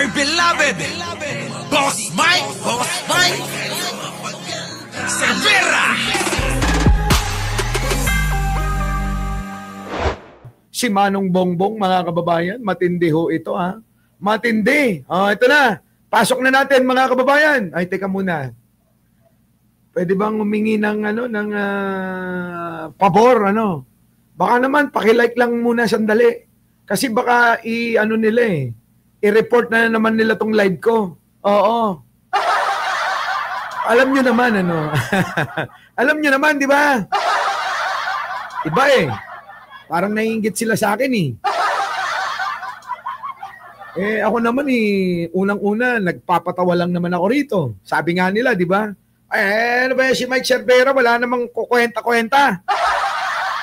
my beloved Boss Mike Cervera. Si Manong Bongbong, mga kababayan, matindi ho ito, ha? Matindi. Ito na. Pasok na natin, mga kababayan. Ay, teka muna. Pwede bang humingi ng pabor, ano? Baka naman paki-like lang muna sandali. Kasi baka i-report na naman nila tong live ko. Oo. Alam nyo naman, ano? Alam nyo naman, di ba? Iba eh. Parang naiinggit sila sa akin eh. Ako naman unang-una, nagpapatawa lang naman ako rito. Sabi nga nila, di ba? Ano ba si Mike Cervera? Wala namang kukwenta-kwenta.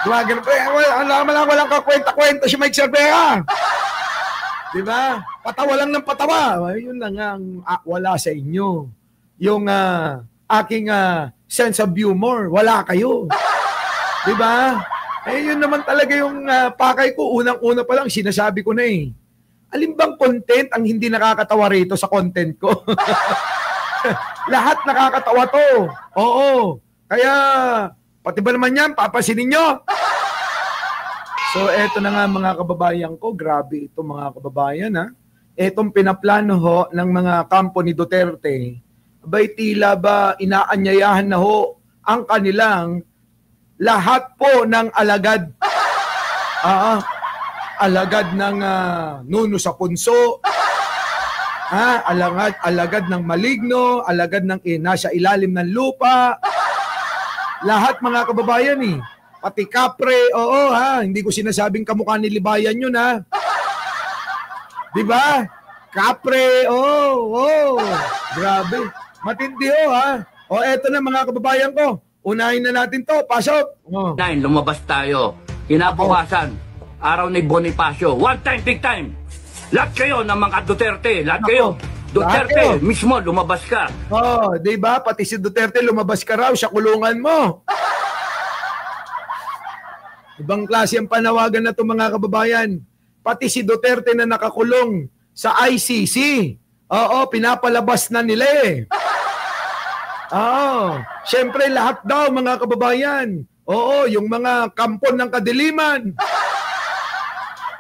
Walang kakwenta-kwenta si Mike Cervera. Di ba? Patawa lang ng patawa. Yun lang ang wala sa inyo. Yung aking sense of humor, wala kayo. Di ba? Yun naman talaga yung pakay ko. Unang-una pa lang, sinasabi ko na eh. Alin bang content ang hindi nakakatawa rito sa content ko? Lahat nakakatawa to. Oo. Kaya, pati ba naman yan, papasinin nyo? So, eto na nga mga kababayan ko. Grabe ito mga kababayan, ha? Etong pinaplano ho ng mga kampo ni Duterte, abay tila ba inaanyayahan na ho ang kanilang lahat po ng alagad. Alagad ng nuno sa punso, alagad ng maligno, alagad ng nasa ilalim ng lupa. Lahat mga kababayan eh. Pati kapre, hindi ko sinasabing kamukha ni Libayan yun ha. Di ba? Kapre, grabe. Matindi ha. Eto na mga kababayan ko. Unahin na natin to. Pasok. Lumabas tayo. Kinabukasan. Araw ni Bonifacio. One time, big time. Lahat kayo ng mga Duterte. Lahat kayo. Duterte, mismo, lumabas ka. Di ba? Pati si Duterte, lumabas ka raw sa kulungan mo. Ibang klase ang panawagan na ito, mga kababayan. Pati si Duterte na nakakulong sa ICC. Pinapalabas na nila eh. Siyempre, lahat daw, mga kababayan. Yung mga kampon ng kadiliman.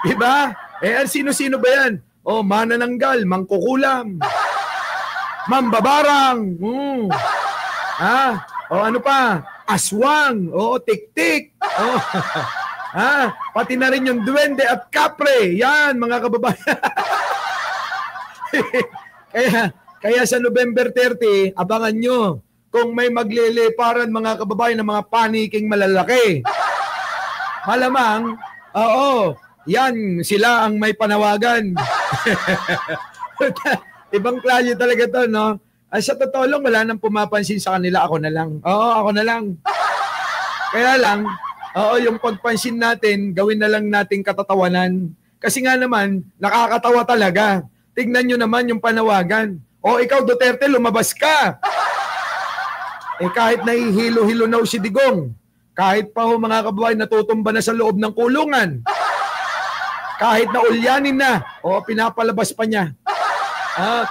Diba? Sino-sino ba yan? Manananggal, mangkukulam, mambabarang, ano pa? Aswang, tik-tik, pati na rin yung duwende at kapre. Yan, mga kababayan. Kaya sa November 30, abangan nyo kung may magliliparan, mga kababayan, ng mga paniking malalaki. Malamang, yan, sila ang may panawagan. Ibang klase talaga to, no? Sa totoo lang, wala nang pumapansin sa kanila. Ako na lang. Ako na lang. Kaya lang, yung pagpansin natin, gawin na lang nating katatawanan. Kasi nga naman, nakakatawa talaga. Tignan nyo naman yung panawagan. Ikaw, Duterte, lumabas ka. Kahit nahihilo-hilo na si Digong, kahit pa mga kababayan natutumba na sa loob ng kulungan, kahit na ulyanin na, pinapalabas pa niya.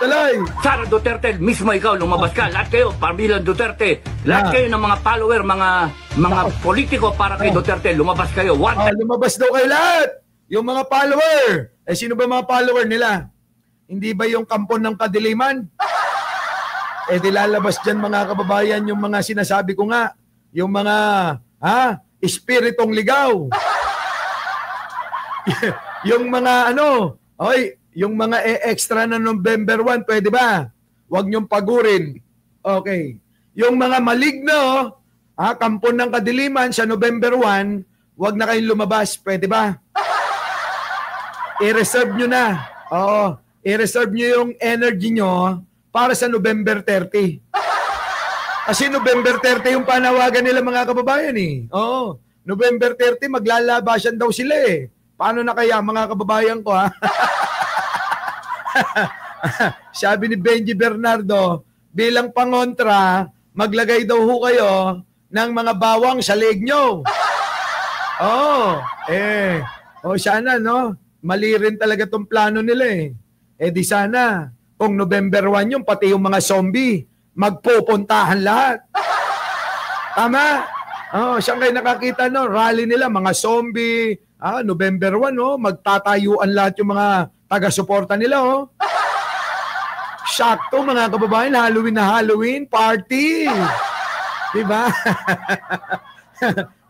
Tuloy. Sara Duterte, mismo ikaw, lumabas ka. Lahat kayo, pamilyang Duterte. Lahat kayo ng mga follower, mga politiko para kay Duterte, lumabas kayo. Lumabas daw kayo lahat. Yung mga follower. Sino ba mga follower nila? Hindi ba yung kampon ng kadiliman? Dilalabas dyan, mga kababayan, yung mga sinasabi ko nga. Yung mga, espiritong ligaw. Yung mga yung mga extra na November 1, pwede ba? Huwag niyong pagurin. Okay. Yung mga maligno, kampon ng kadiliman sa November 1, huwag na kayong lumabas. Pwede ba? I-reserve nyo na. I-reserve nyo yung energy nyo para sa November 30. Kasi November 30 yung panawagan nila, mga kababayan eh. November 30, maglalabasan daw sila eh. Paano na kaya, mga kababayan ko, ha? Sabi ni Benji Bernardo, bilang pangontra, maglagay daw ho kayo ng mga bawang sa leeg nyo. Sana, no? Mali rin talaga tong plano nila eh. Eh di sana, kung November 1 yung pati yung mga zombie, magpupuntahan lahat. Tama? Oh, siyang kayo nakakita, no? Rally nila, mga zombie. November 1, oh, magtatayuan lahat yung mga taga-suporta nila, oh. Sakto, mga kababayan, Halloween na Halloween, party. Diba?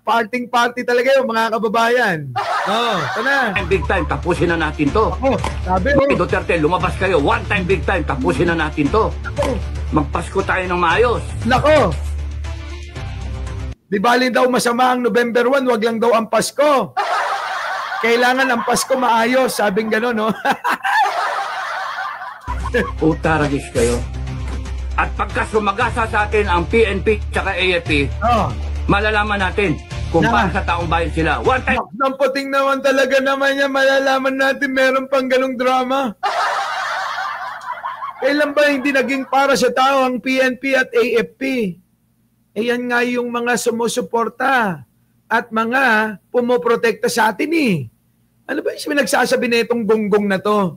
Party talaga yung mga kababayan. Ito na. Big time, tapusin na natin to. Sabi, Duterte, lumabas kayo. One time, big time, tapusin na natin to. Magpasko tayo ng maayos. Nako. Di bali daw masama ang November 1, wag lang daw ang Pasko. Kailangan ang Pasko maayos, sabing gano'n, no? Utaragis kayo. At pagka sumagasa sa atin ang PNP at AFP, malalaman natin kung paano sa taong bayan sila. One time. Namputing naman talaga naman yan. Malalaman natin meron pang ganong drama. Kailan ba hindi naging para sa tao ang PNP at AFP? Yan nga yung mga sumusuporta at mga pumoprotekta sa atin eh. Ano ba yung nagsasabi na itong gonggong na to?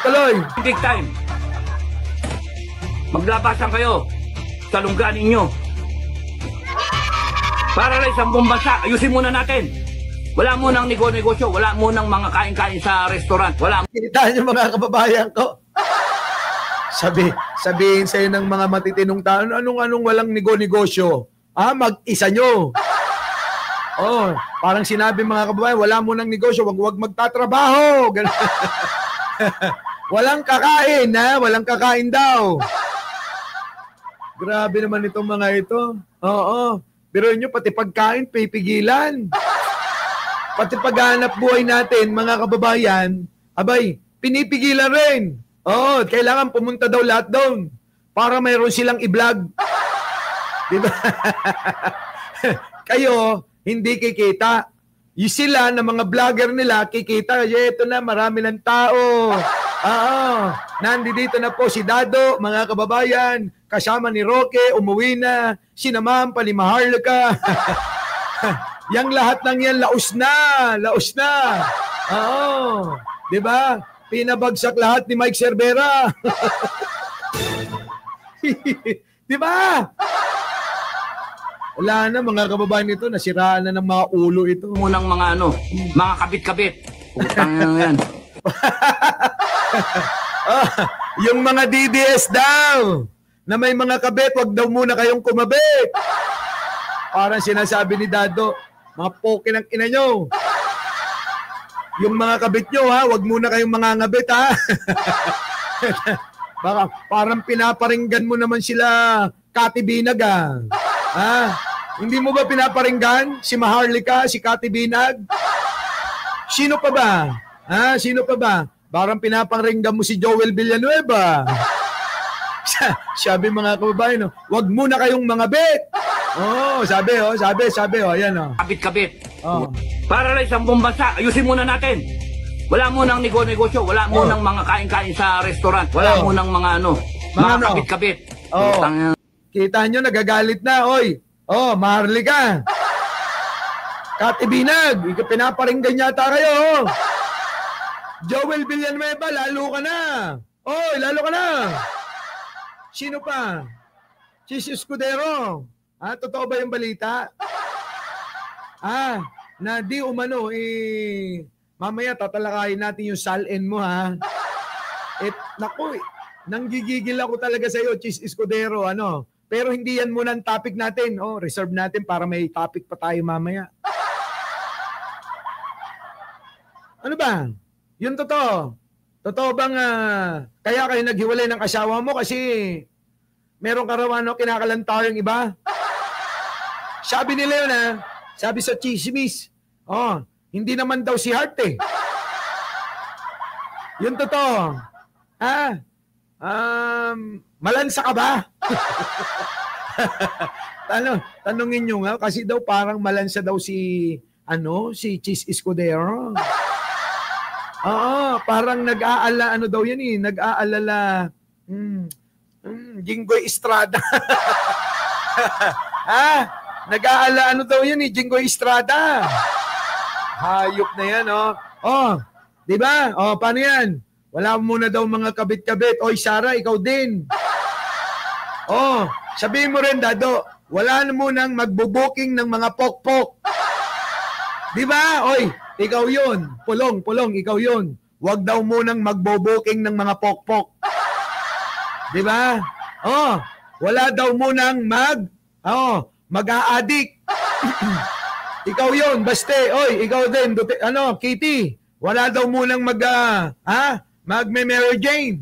Tuloy. Big time. Maglabasan kayo sa lungga ninyo. Para rin sa buong bansa, ayusin muna natin. Wala munang negosyo, wala munang mga kain-kain sa restaurant. Wala. Kita niyo mga kababayan ko. Sabihin sa'yo ng mga matitinong tao, anong walang negosyo? Mag-isa nyo. Parang sinabi mga kababayan, wala munang negosyo, wag magtatrabaho. Walang kakain, walang kakain daw. Grabe naman itong mga ito. Pero nyo, pati pagkain, pipigilan. Pati paghanap buhay natin, mga kababayan, pinipigilan rin. Kailangan pumunta daw lahat doon para mayroon silang i-vlog. Diba? Kayo, hindi kikita. Yung sila na mga vlogger nila, kikita. Ito na, marami ng tao. Nandito na po si Dado, mga kababayan. Kasama ni Roque, umuwi na. Sinamahan pa ni Maharlika. Yang lahat ng yan, laos na. Diba? Pinabagsak lahat ni Mike Cervera. Diba? Wala na, mga kababayan ito, nasiraan na ng mga ulo ito. Munang mga mga kabit-kabit. Utang yan. Yung mga DDS daw, na may mga kabit, wag daw muna kayong kumabit. Parang sinasabi ni Dado, mga poke ng ina nyo. Yung mga kabit nyo, wag muna kayong mga ngabit, Parang pinaparinggan mo naman sila, Kati Binag, Hindi mo ba pinaparinggan si Maharlika, si Kati Binag? Sino pa ba? Sino pa ba? Parang pinaparinggan mo si Joel Villanueva. Sabi mga kababayan, wag muna kayong mga bet. Sabi, ayan. Kabit-kabit. Para rin sa buong bansa, ayusin muna natin. Wala munang negosyo, wala munang mga kain-kain sa restaurant, wala munang mga mga kabit-kabit. Kita nyo, nagagalit na, oy. Maharlika. Kati Binag, pinaparinggan yata kayo. Joel Villanueva, lalo ka na. Lalo ka na. Sino pa? Chis Escudero. Totoo ba yung balita? Na di umano, mamaya tatalakayin natin yung salin mo, naku, nanggigigil ako talaga sa iyo, Chis Escudero, Pero hindi yan muna ang topic natin. Reserve natin para may topic pa tayo mamaya. Ano ba? Yun totoo. Totoo bang kaya kayo naghiwalay ng asawa mo kasi meron karawan kinakalantar yung iba? Sabi nila yun sabi sa chismis. Hindi naman daw si Hart Yun totoo. Malansa ka ba? Tanungin nyo nga kasi daw parang malansa daw si Chis Escudero. Parang nag-aala daw yan nag-aalala Jinggoy Estrada. Nag-aala daw yan Jinggoy Estrada. Hayop na yan, di ba? Paano yan? Wala muna daw mga kabit-kabit. Oy, Sarah, ikaw din. Oh, sabihin mo rin, Dado, wala na munang magbubuking ng mga pokpok. Di ba? Oy, ikaw yun. Pulong, ikaw yun. Huwag daw munang magbubuking ng mga pokpok. Di ba? Oh, wala daw munang mag-a-addict. Ikaw yun, baste. Oy, ikaw din. Kitty, wala daw munang mag-Mary Jane.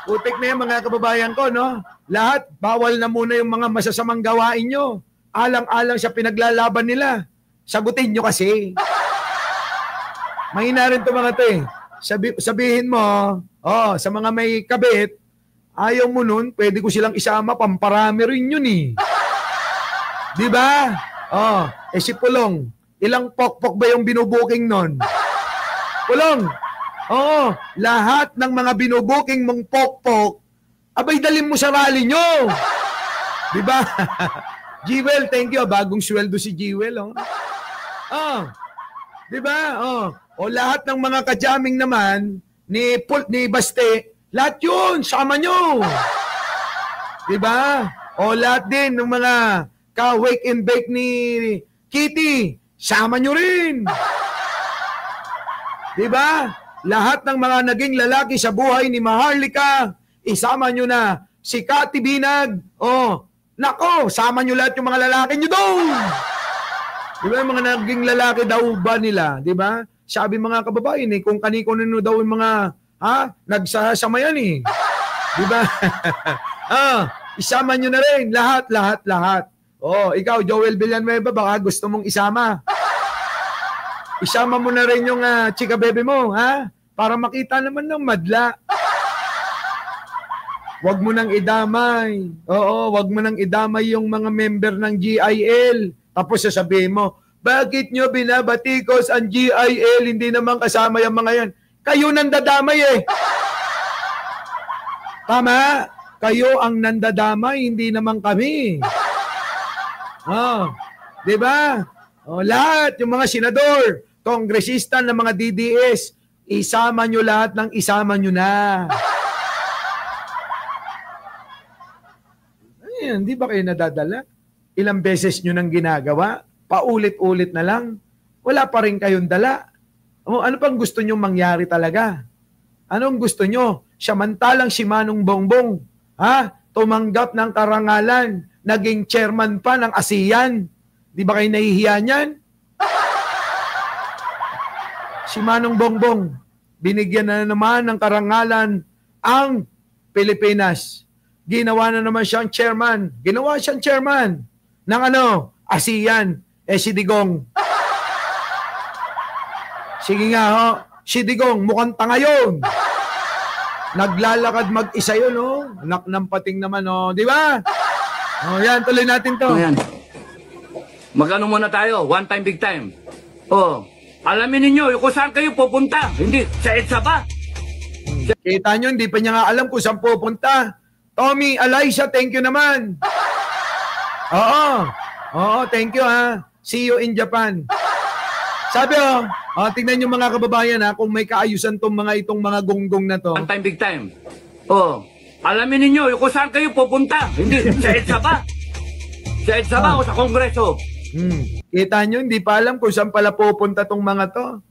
Putik na yan mga kababayan ko, no? Lahat, bawal na muna yung mga masasamang gawain nyo. Alang-alang sa pinaglalaban nila. Sagutin nyo kasi. Mahina rin ito mga to eh. Sabihin mo, sa mga may kabit, ayaw mo nun, pwede ko silang isama, pamparami rin yun eh. Di ba? Si Pulong, ilang pokpok ba yung binubuking nun? Pulong, lahat ng mga binubuking mong pokpok, abay dalhin mo sa rally nyo. Di ba? Jewel, thank you. Bagong sweldo si Jewel. Di ba? Lahat ng mga kajaming naman ni Baste, lahat yun, sama nyo. Di ba? Lahat din ng mga ka-wake and bake ni Kitty, sama nyo rin. Di ba? Lahat ng mga naging lalaki sa buhay ni Maharlika, isama nyo na. Si Kati Binag, nako, sama nyo lahat yung mga lalaki nyo doon. Di ba? Mga naging lalaki daw ba nila? Di ba? Sabi mga kababayan kung kanino daw yung mga, nagsasama yan eh. Di ba? Isama nyo na rin. Lahat. Ikaw, Joel Villanueva, baka gusto mong isama. Isama mo na rin yung chika bebe mo, para makita naman ng madla. Huwag mo nang idamay. Huwag mo nang idamay yung mga member ng GIL. Tapos sasabihin mo, bakit nyo binabatikos ang GIL? Hindi naman kasama yung mga yan. Kayo nandadamay eh. Tama? Kayo ang nandadamay, hindi naman kami. Di ba? Lahat, yung mga senador, kongresista ng mga DDS, isama nyo lahat ng isama nyo na. Ayan, di ba kayo nadadala? Ilang beses nyo nang ginagawa? Paulit-ulit na lang. Wala pa rin kayong dala. Ano pang gusto nyo mangyari talaga? Anong gusto nyo? Samantalang si Manong Bongbong, tumanggap ng karangalan, naging chairman pa ng ASEAN. Di ba kayo nahihiya niyan? Si Manong Bongbong, binigyan na naman ng karangalan ang Pilipinas. Ginawa na naman siyang chairman. Ginawa siyang chairman ng ASEAN. Si Digong. Sige nga si Digong, mukhang tanga yun. Naglalakad mag-isa yun, Anak ng pating naman, Di ba? Yan, tuloy natin to. Ayan. Mag-ano muna tayo, one time, big time. Alamin ninyo kung saan kayo pupunta. Hindi, sa EDSA ba? Kita nyo, hindi pa niya nga alam kung saan pupunta. Tommy, Eliza, thank you naman. Oo, thank you See you in Japan. Sabi tingnan nyo mga kababayan kung may kaayusan itong mga gonggong na to. One time, big time. Alamin ninyo kung saan kayo pupunta. Hindi, sa EDSA ba? Sa EDSA ba o sa Kongreso? Kita nyo, hindi pa alam kung saan pala pupunta tong mga to.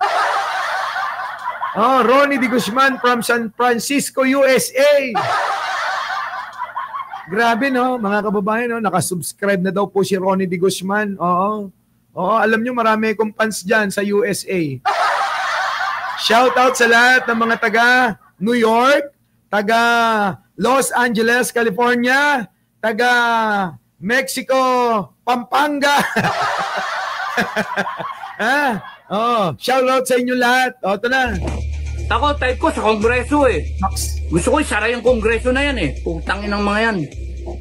Ronnie De Guzman from San Francisco, USA. Grabe, mga kababayan, nakasubscribe na daw po si Ronnie De Guzman. Alam nyo, marami akong fans dyan sa USA. Shout out sa lahat ng mga taga New York, taga Los Angeles, California, taga Mexico, Pampanga. Shout out sa inyo lahat. Ito na. Ako, type ko sa Kongreso eh. Gusto ko isara yung Kongreso na yan eh. Putangin ng mga yan.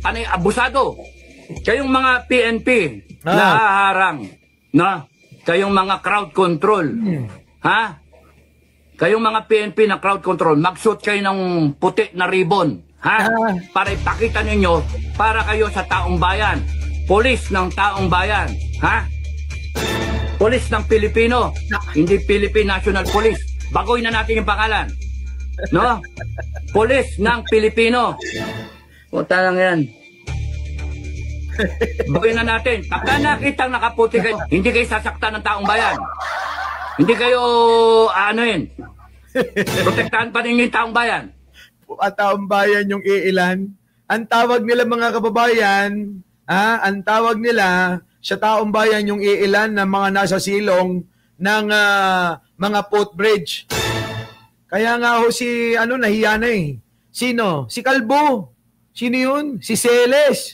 Panay, abusado. Kayong mga PNP, nahaharang. Kayong mga crowd control. Kayong mga PNP na crowd control, mag-shoot kayo ng puti na ribbon. Para ipakita ninyo, para kayo sa taong bayan. Polis ng taong bayan. Polis ng Pilipino. Hindi Philippine National Police. Bagoy na natin yung pangalan. No? Pulis ng Pilipino. Puta lang yan. Baguhin na natin. Pagka nakitang nakaputi kayo, hindi kayo sasaktan ng taong bayan. Hindi kayo, protektahan pa rin yung taong bayan. At taong bayan yung iilan. Ang tawag nila mga kababayan, ang tawag nila sa taong bayan yung iilan na mga nasa silong ng mga footbridge. Kaya nga ho si, nahiya na eh. Sino? Si Kalbo. Sino yun? Si Celes.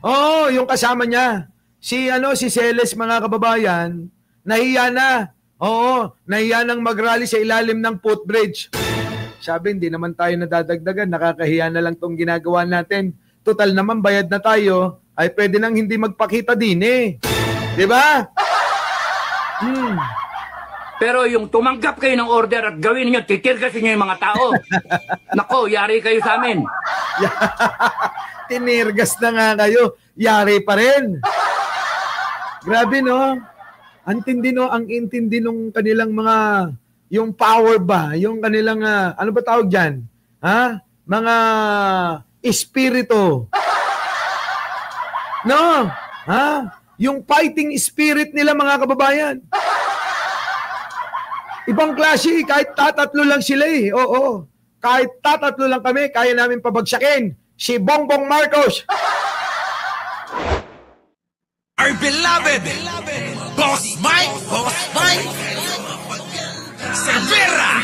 Oh, yung kasama niya. Si Celes mga kababayan, nahiya na. Oo, nahiya nang mag-rally sa ilalim ng footbridge. Sabi, hindi naman tayo nadadagdagan. Nakakahiya na lang tong ginagawa natin. Total naman, bayad na tayo. Ay pwede nang hindi magpakita din eh. Di ba? Pero yung tumanggap kayo ng order at gawin niyo, titirgasin niyo yung mga tao. Nako, yari kayo sa amin. Tinirgas na nga kayo. Yari pa rin. Grabe no? Ang intindi nung kanilang mga, yung power ba? Yung kanilang, ano ba tawag dyan? Mga espiritu. No? Yung fighting spirit nila mga kababayan. Ibang klase, kahit tatatlo lang sila eh. Oo. Kahit tatatlo lang kami, kaya namin pabagsakin si Bongbong Marcos. Our beloved Boss Mike Cervera.